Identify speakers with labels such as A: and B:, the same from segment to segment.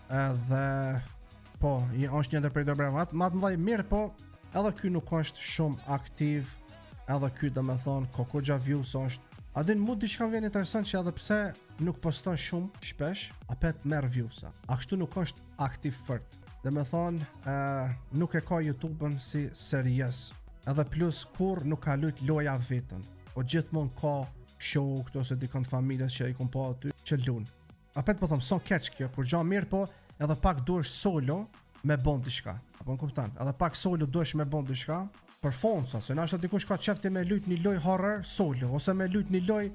A: edhe po, është një ndër prej dobërave më të mëdha mirë, po edhe ky nuk është shumë aktiv, edhe ky domethënë kokoxha views është. A din mu diçka vjen interesant që edhe pse nuk poston shumë shpesh, apet merr views-a. A kështu nuk është aktiv fort. Domethënë nuk e ka YouTube-ën si serioz. Edhe plus kur nuk ka lut loja vetën. Po gjithmonë ka show këto se dikon të familjes që i kom pa aty që lun. Apet po them son catch kjo, kur gjë mirë po edhe pak duhesh solo me bon diçka. Apo më kupton? Edhe pak solo duhesh me bon diçka. Për fonca, se nashta dikush ka qefti me lut një loj horror solo, ose me lut një loj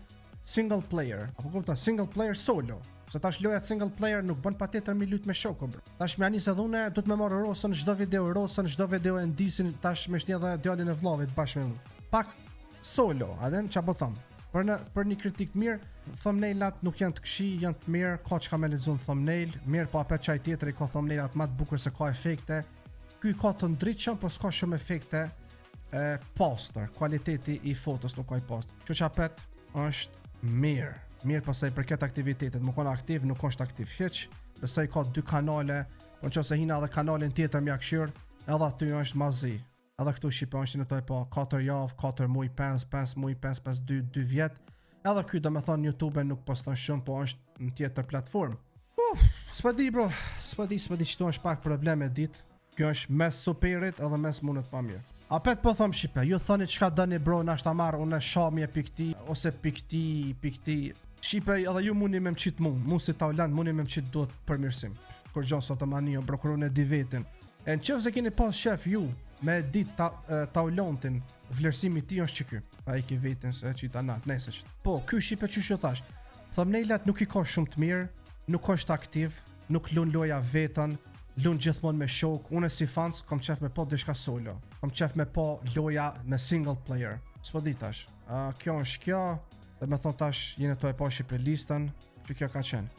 A: single player, apo kupton, single player solo. Se tash lojat single player nuk bën patjetër mi lut me shoku, bro. Tash më anis edhe unë do të më marr rosën çdo video e ndisin tash me shtje edhe djalin e vllavit bashkë me mua. Pak solo, a den çfarë po them? Për një kritik të mirë, thumbnailat nuk janë të këqij, janë të mirë, ka çka me lexuar thumbnail, mirë po apet çaj tjetër i ka thumbnailat më të bukur se ka efekte. Ky ka të ndritshëm, po s'ka shumë efekte. Poster, kualiteti i fotos nuk ka i post. Kjo që apet është mirë. Mirë pasaj për këtë aktivitetet, më konë aktiv, nuk është aktiv hiq. Besoj ka 2 kanale, po në që se hina edhe kanalin tjetër mja këshyr, edhe aty është mazi. Edhe këtu Shqipe është në toj po 4 javë, 4 muj, 5 muj, 5, 2 vjet. Edhe kjo do me thonë YouTube nuk poston shumë, po është në tjetër platform. S'pa di bro, s'pa di qëto është pak probleme dit. Kjo është mes superit edhe mes mundet pa mirë. Apet po thom Shqipe, ju thoni çka doni bro, na shta marr unë shamje pikti ose pikti. Shqipe edhe ju mundi me mqit mu si Tauland mundi me mqit duhet përmirësim. Kur gjon sot mani o prokurorun e di vetin. E nëse keni pas shef ju me dit Taulantin, vlerësimi i tij është ky. Ai ki vetin se çita nat, nëse çit. Po, ky Shqipe çu thash. Thumbnailat nuk i ka shumë të mirë, nuk është aktiv, nuk lun loja vetën. Lun gjithmonë me shok, unë si fans kom qef me po diçka solo. Kom qef me po loja me single player. S'po di tash. Kjo është kjo, dhe me thon tash jene to e po Shqipe listën, që kjo ka qenë.